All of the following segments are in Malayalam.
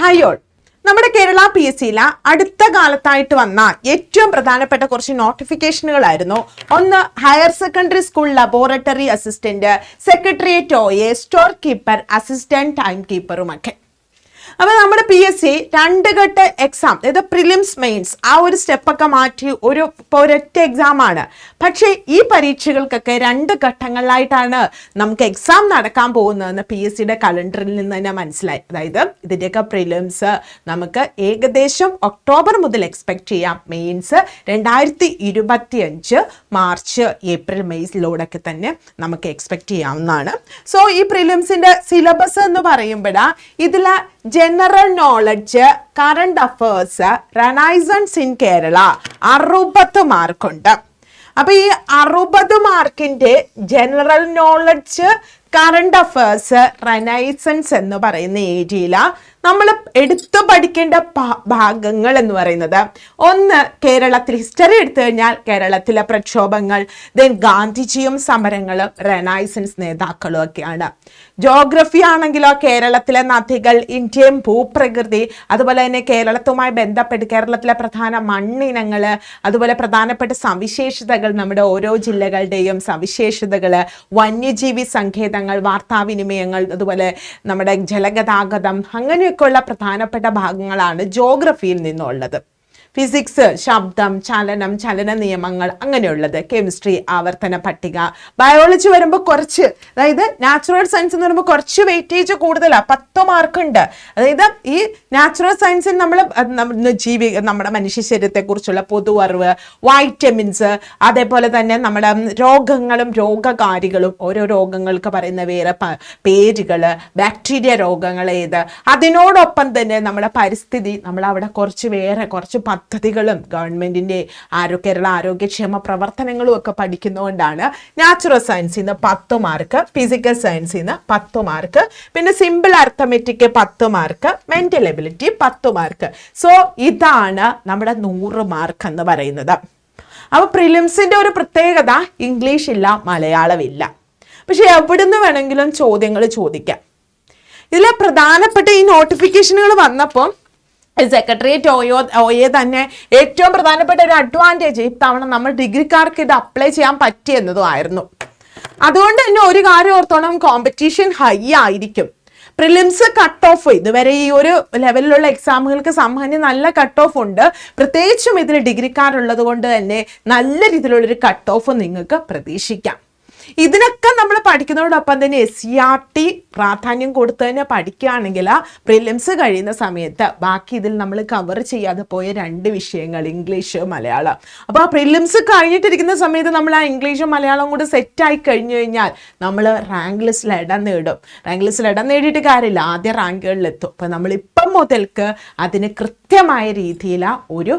Hi all. നമ്മുടെ കേരള PSC അടുത്ത കാലത്തായിട്ട് വന്ന ഏറ്റവും പ്രധാനപ്പെട്ട കുറച്ച് നോട്ടിഫിക്കേഷനുകളായിരുന്നു. ഒന്ന്, higher secondary school laboratory assistant, secretariat OA, store keeper, assistant time കീപ്പറുമൊക്കെ. അപ്പൊ നമ്മുടെ PSC രണ്ട് ഘട്ട എക്സാം, അതായത് പ്രിലിംസ് മെയിൻസ്, ആ ഒരു സ്റ്റെപ്പൊക്കെ മാറ്റി ഒരൊറ്റ എക്സാം ആണ്. പക്ഷേ ഈ പരീക്ഷകൾക്കൊക്കെ രണ്ട് ഘട്ടങ്ങളിലായിട്ടാണ് നമുക്ക് എക്സാം നടക്കാൻ പോകുന്നതെന്ന് PSCയുടെ കലണ്ടറിൽ നിന്ന് തന്നെ മനസ്സിലായി. അതായത് ഇതിൻ്റെയൊക്കെ പ്രിലിംസ് നമുക്ക് ഏകദേശം ഒക്ടോബർ മുതൽ എക്സ്പെക്ട് ചെയ്യാം. മെയിൻസ് 2025 മാർച്ച് ഏപ്രിൽ മെയ്സിലൂടെയൊക്കെ തന്നെ നമുക്ക് എക്സ്പെക്ട് ചെയ്യാവുന്നതാണ്. സോ ഈ പ്രിലിംസിന്റെ സിലബസ് എന്ന് പറയുമ്പോഴാ ഇതിൽ general knowledge, current affairs, Renaissance in Kerala 60 മാർക്കുണ്ട്. അപ്പൊ ഈ 60 മാർക്കിന്റെ general knowledge, current affairs, Renaissance എന്ന് പറയുന്ന ഏരിയയില നമ്മൾ എടുത്തു പഠിക്കേണ്ട ഭാഗങ്ങൾ എന്ന് പറയുന്നത്, ഒന്ന്, കേരളത്തിൽ ഹിസ്റ്ററി എടുത്തു കഴിഞ്ഞാൽ കേരളത്തിലെ പ്രക്ഷോഭങ്ങൾ, ദെൻ ഗാന്ധിജിയും സമരങ്ങളും റെനൈസൻസ് നേതാക്കളും ഒക്കെയാണ്. ജോഗ്രഫി ആണെങ്കിലോ കേരളത്തിലെ നദികൾ, ഇന്ത്യൻ ഭൂപ്രകൃതി, അതുപോലെ തന്നെ കേരളത്തുമായി ബന്ധപ്പെട്ട് കേരളത്തിലെ പ്രധാന മണ്ണിനങ്ങൾ, അതുപോലെ പ്രധാനപ്പെട്ട സവിശേഷതകൾ, നമ്മുടെ ഓരോ ജില്ലകളുടെയും സവിശേഷതകൾ, വന്യജീവി സങ്കേതങ്ങൾ, വാർത്താവിനിമയങ്ങൾ, അതുപോലെ നമ്മുടെ ജലഗതാഗതം, അങ്ങനെയൊക്കെയുള്ള പ്രധാനപ്പെട്ട ഭാഗങ്ങളാണ് ജോഗ്രഫിയിൽ നിന്നുള്ളത്. ഫിസിക്സ്, ശബ്ദം, ചലനം, ചലന നിയമങ്ങൾ, അങ്ങനെയുള്ളത്. കെമിസ്ട്രി, ആവർത്തന പട്ടിക. ബയോളജി വരുമ്പോൾ കുറച്ച്, അതായത് നാച്ചുറൽ സയൻസ് എന്ന് പറയുമ്പോൾ കുറച്ച് വെയിറ്റേജ് കൂടുതലാണ്, 10 മാർക്കുണ്ട്. അതായത് ഈ നാച്ചുറൽ സയൻസിൽ നമ്മൾ നമ്മുടെ മനുഷ്യ ശരീരത്തെക്കുറിച്ചുള്ള പൊതു അറിവ്, വൈറ്റമിൻസ്, അതേപോലെ തന്നെ നമ്മുടെ രോഗങ്ങളും രോഗകാരികളും, ഓരോ രോഗങ്ങൾക്ക് പറയുന്ന വേറെ പേരുകൾ, ബാക്ടീരിയ രോഗങ്ങൾ ഏത്, അതിനോടൊപ്പം തന്നെ നമ്മുടെ പരിസ്ഥിതി, നമ്മൾ അവിടെ കുറച്ച് പദ്ധതികളും ഗവൺമെന്റിന്റെ കേരള ആരോഗ്യക്ഷേമ പ്രവർത്തനങ്ങളും ഒക്കെ പഠിക്കുന്നതുകൊണ്ടാണ് നാച്ചുറൽ സയൻസിൽ നിന്ന് 10 മാർക്ക്, ഫിസിക്കൽ സയൻസിൽ നിന്ന് 10 മാർക്ക്, പിന്നെ simple arithmetic 10 mark, mental ability 10 mark. So ഇതാണ് നമ്മുടെ 100 മാർക്ക് എന്ന് പറയുന്നത്. അപ്പൊ പ്രിലിംസിന്റെ ഒരു പ്രത്യേകത, ഇംഗ്ലീഷ് ഇല്ല, മലയാളമില്ല. പക്ഷെ എവിടുന്ന് വേണമെങ്കിലും ചോദ്യങ്ങൾ ചോദിക്കാം. ഇതിലെ പ്രധാനപ്പെട്ട ഈ നോട്ടിഫിക്കേഷനുകൾ വന്നപ്പോൾ സെക്രട്ടേറിയറ്റ് OA തന്നെ ഏറ്റവും പ്രധാനപ്പെട്ട ഒരു അഡ്വാൻറ്റേജ്, ഇത്തവണ നമ്മൾ ഡിഗ്രിക്കാർക്ക് ഇത് അപ്ലൈ ചെയ്യാൻ പറ്റിയെന്നതും ആയിരുന്നു. അതുകൊണ്ട് തന്നെ ഒരു കാര്യം ഓർത്തോണം, കോമ്പറ്റീഷൻ ഹൈ ആയിരിക്കും. പ്രിലിംസ് കട്ട് ഓഫ് ഇതുവരെ ഈ ഒരു ലെവലിലുള്ള എക്സാമുകൾക്ക് സാമാന്യം നല്ല കട്ട് ഓഫ് ഉണ്ട്. പ്രത്യേകിച്ചും ഇതിൽ ഡിഗ്രിക്കാരുള്ളത് കൊണ്ട് തന്നെ നല്ല രീതിയിലുള്ളൊരു കട്ട് ഓഫ് നിങ്ങൾക്ക് പ്രതീക്ഷിക്കാം. ഇതിനൊക്കെ നമ്മൾ പഠിക്കുന്നതോടൊപ്പം തന്നെ SCRT പ്രാധാന്യം കൊടുത്ത് തന്നെ പഠിക്കുകയാണെങ്കിൽ പ്രിലിംസ് കഴിയുന്ന സമയത്ത് ബാക്കി ഇതിൽ നമ്മൾ കവർ ചെയ്യാതെ പോയ 2 വിഷയങ്ങൾ, ഇംഗ്ലീഷ്, മലയാളം. അപ്പോൾ ആ പ്രിലിംസ് കഴിഞ്ഞിട്ടിരിക്കുന്ന സമയത്ത് നമ്മൾ ആ ഇംഗ്ലീഷും മലയാളവും കൂടി സെറ്റായി കഴിഞ്ഞു കഴിഞ്ഞാൽ നമ്മൾ റാങ്ക് ലിസ്റ്റിൽ ഇടം നേടും. റാങ്ക് ലിസ്റ്റിൽ ഇടം നേടിയിട്ട് കാര്യമില്ല, ആദ്യ റാങ്കുകളിലെത്തും. അപ്പോൾ നമ്മളിപ്പം മുതൽക്ക് അതിന് കൃത്യമായ രീതിയിൽ ഒരു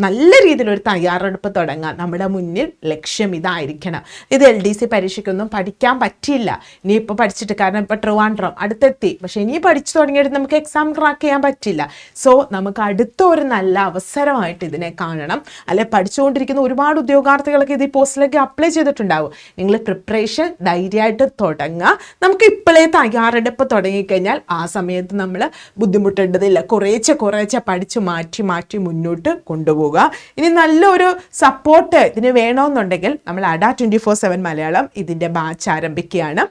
നല്ല രീതിയിലൊരു തയ്യാറെടുപ്പ് തുടങ്ങാം. നമ്മുടെ മുന്നിൽ ലക്ഷ്യം ഇതായിരിക്കണം. ഇത് LDC പരീക്ഷയ്ക്കൊന്നും പഠിക്കാൻ പറ്റില്ല ഇനിയിപ്പോൾ പഠിച്ചിട്ട്, കാരണം ഇപ്പോൾ ട്രിവാൻഡ്രം അടുത്തെത്തി. പക്ഷെ ഇനി പഠിച്ചു തുടങ്ങിയിട്ട് നമുക്ക് എക്സാം ക്രാക്ക് ചെയ്യാൻ പറ്റില്ല. സോ നമുക്ക് അടുത്ത ഒരു നല്ല അവസരമായിട്ട് ഇതിനെ കാണണം. അല്ലെ പഠിച്ചുകൊണ്ടിരിക്കുന്ന ഒരുപാട് ഉദ്യോഗാർത്ഥികൾക്ക് ഇത് ഈ പോസ്റ്റിലേക്ക് അപ്ലൈ ചെയ്തിട്ടുണ്ടാവും. നിങ്ങൾ പ്രിപ്പറേഷൻ ധൈര്യമായിട്ട് തുടങ്ങുക. നമുക്ക് ഇപ്പോഴേ തയ്യാറെടുപ്പ് തുടങ്ങിക്കഴിഞ്ഞാൽ ആ സമയത്ത് നമ്മൾ ബുദ്ധിമുട്ടേണ്ടതില്ല. കുറേശ്ശെ പഠിച്ച് മാറ്റി മുന്നോട്ട് കൊണ്ടുപോവുക. ഇനി നല്ലൊരു സപ്പോർട്ട് ഇതിന് വേണമെന്നുണ്ടെങ്കിൽ നമ്മൾ ADA 24/7 മലയാളം ഇതിൻ്റെ ബാച്ച് ആരംഭിക്കുകയാണ്.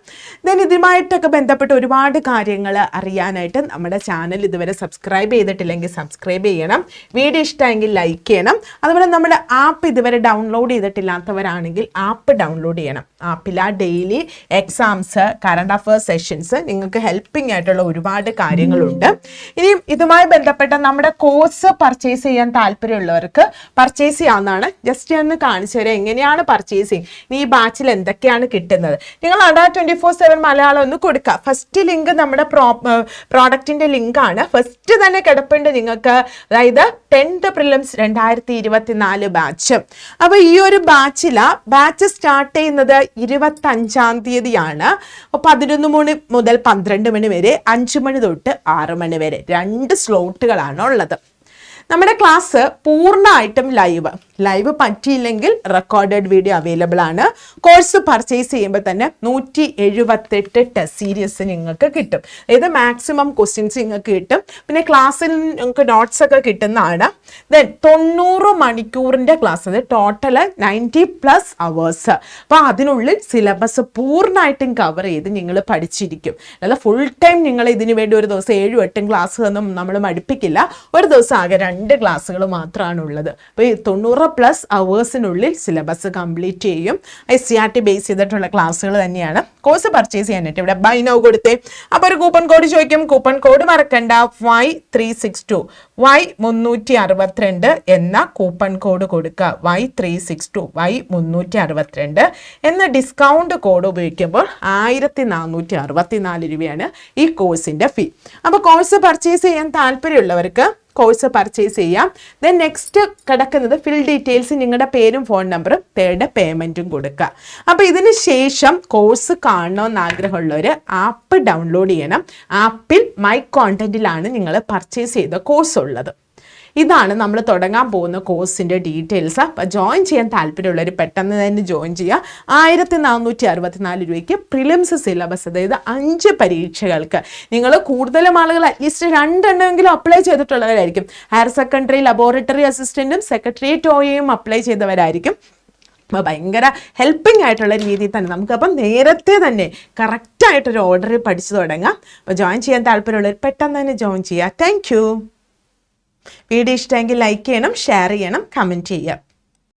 ദെൻ ഇതുമായിട്ടൊക്കെ ബന്ധപ്പെട്ട് ഒരുപാട് കാര്യങ്ങൾ അറിയാനായിട്ട് നമ്മുടെ ചാനൽ ഇതുവരെ സബ്സ്ക്രൈബ് ചെയ്തിട്ടില്ലെങ്കിൽ സബ്സ്ക്രൈബ് ചെയ്യണം. വീഡിയോ ഇഷ്ടമെങ്കിൽ ലൈക്ക് ചെയ്യണം. അതുപോലെ നമ്മുടെ ആപ്പ് ഇതുവരെ ഡൗൺലോഡ് ചെയ്തിട്ടില്ലാത്തവരാണെങ്കിൽ ആപ്പ് ഡൗൺലോഡ് ചെയ്യണം. ആപ്പിൽ daily exams, current affairs sessions, നിങ്ങൾക്ക് ഹെൽപ്പിംഗ് ആയിട്ടുള്ള ഒരുപാട് കാര്യങ്ങളുണ്ട്. ഇനിയും ഇതുമായി ബന്ധപ്പെട്ട നമ്മുടെ കോഴ്സ് പർച്ചേസ് ചെയ്യാൻ താല്പര്യമുള്ളവർക്ക് പർച്ചേസ് ചെയ്യാവുന്നതാണ്. ജസ്റ്റ് ഒന്ന് കാണിച്ചു തരാം എങ്ങനെയാണ് പർച്ചേസിങ്, ഈ ബാച്ചിൽ എന്തൊക്കെയാണ് കിട്ടുന്നത്. നിങ്ങൾ ADA 24/7 മലയാളം ഒന്ന് കൊടുക്കുക. ഫസ്റ്റ് ലിങ്ക് നമ്മുടെ പ്രോഡക്റ്റിന്റെ ലിങ്കാണ്. ഫസ്റ്റ് തന്നെ കിടപ്പുണ്ട് നിങ്ങൾക്ക്. അതായത് 10th പ്രിലിംസ് 2024 ബാച്ച്. അപ്പോൾ ഈ ഒരു ബാച്ച് സ്റ്റാർട്ട് ചെയ്യുന്നത് 25-ാം തീയതിയാണ്. 11 മണി മുതൽ 12 മണി വരെ, 5 മണി തൊട്ട് 6 മണി വരെ 2 സ്ലോട്ടുകളാണ് ഉള്ളത്. നമ്മുടെ ക്ലാസ് പൂർണ്ണമായിട്ടും ലൈവ് പറ്റിയില്ലെങ്കിൽ റെക്കോർഡഡ് വീഡിയോ അവൈലബിൾ ആണ്. കോഴ്സ് പർച്ചേസ് ചെയ്യുമ്പോൾ തന്നെ 178 ടെസ്റ്റ് സീരീസ് നിങ്ങൾക്ക് കിട്ടും. അതായത് മാക്സിമം ക്വസ്റ്റ്യൻസ് നിങ്ങൾക്ക് കിട്ടും. പിന്നെ ക്ലാസ്സിൽ നിങ്ങൾക്ക് നോട്ട്സ് ഒക്കെ കിട്ടുന്നതാണ്. ദെൻ 90 മണിക്കൂറിൻ്റെ ക്ലാസ്, അത് ടോട്ടൽ 90+ അവേഴ്സ്. അപ്പോൾ അതിനുള്ളിൽ സിലബസ് പൂർണ്ണമായിട്ടും കവർ ചെയ്ത് നിങ്ങൾ പഠിച്ചിരിക്കും. അല്ലാതെ ഫുൾ ടൈം നിങ്ങൾ ഇതിനു വേണ്ടി ഒരു ദിവസം 7-8 ക്ലാസ്സുകളൊന്നും നമ്മൾ മടുപ്പിക്കില്ല. ഒരു ദിവസം ആകെ 2 ക്ലാസ്സുകൾ മാത്രമാണ് ഉള്ളത്. അപ്പോൾ ഈ 90+ അവേഴ്സിനുള്ളിൽ സിലബസ് കംപ്ലീറ്റ് ചെയ്യും. SCRT ബേസ് ചെയ്തിട്ടുള്ള ക്ലാസ്സുകൾ തന്നെയാണ്. കോഴ്സ് പർച്ചേസ് ചെയ്യാനായിട്ട് ഇവിടെ ബൈ നൗ കൊടുത്തേ. അപ്പോൾ ഒരു കൂപ്പൺ കോഡ് ചോദിക്കും. കൂപ്പൺ കോഡ് മറക്കണ്ട, Y362 Y362 എന്ന കൂപ്പൺ കോഡ് കൊടുക്കുക. Y362 Y362 എന്ന ഡിസ്കൗണ്ട് കോഡ് ഉപയോഗിക്കുമ്പോൾ 1464 രൂപയാണ് ഈ കോഴ്സിൻ്റെ ഫീ. അപ്പോൾ കോഴ്സ് പർച്ചേസ് ചെയ്യാൻ താല്പര്യമുള്ളവർക്ക് കോഴ്സ് പർച്ചേസ് ചെയ്യാം. ദെൻ നെക്സ്റ്റ് കിടക്കുന്നത് ഫിൽ ഡീറ്റെയിൽസ്, നിങ്ങളുടെ പേരും ഫോൺ നമ്പറും, തേർഡ് പേയ്മെൻറ്റും കൊടുക്കുക. അപ്പോൾ ഇതിന് ശേഷം കോഴ്സ് കാണണമെന്ന് ആഗ്രഹമുള്ളവർ ആപ്പ് ഡൗൺലോഡ് ചെയ്യണം. ആപ്പിൽ മൈ കോണ്ടന്റിലാണ് നിങ്ങൾ പർച്ചേസ് ചെയ്ത കോഴ്സ് ഉള്ളത്. ഇതാണ് നമ്മൾ തുടങ്ങാൻ പോകുന്ന കോഴ്സിൻ്റെ ഡീറ്റെയിൽസ്. അപ്പോൾ ജോയിൻ ചെയ്യാൻ താല്പര്യമുള്ളവർ പെട്ടെന്ന് തന്നെ ജോയിൻ ചെയ്യുക. 1464 രൂപയ്ക്ക് പ്രിലിംസ് സിലബസ്, അതായത് 5 പരീക്ഷകൾക്ക്. നിങ്ങൾ കൂടുതലും ആളുകൾ അറ്റ്ലീസ്റ്റ് 2 എണ്ണമെങ്കിലും അപ്ലൈ ചെയ്തിട്ടുള്ളവരായിരിക്കും. ഹയർ സെക്കൻഡറി ലബോറട്ടറി അസിസ്റ്റൻറ്റും സെക്രട്ടേറിയറ്റ് OAയും അപ്ലൈ ചെയ്തവരായിരിക്കും. അപ്പോൾ ഭയങ്കര ഹെൽപ്പിംഗ് ആയിട്ടുള്ള രീതിയിൽ തന്നെ നമുക്കപ്പം നേരത്തെ തന്നെ കറക്റ്റായിട്ടൊരു ഓർഡറിൽ പഠിച്ചു തുടങ്ങാം. അപ്പോൾ ജോയിൻ ചെയ്യാൻ താല്പര്യമുള്ളവർ പെട്ടെന്ന് തന്നെ ജോയിൻ ചെയ്യുക. Thank you. വീഡിയോ ഇഷ്ടമെങ്കിൽ ലൈക്ക് ചെയ്യണം, ഷെയർ ചെയ്യണം, കമൻറ്റ് ചെയ്യുക.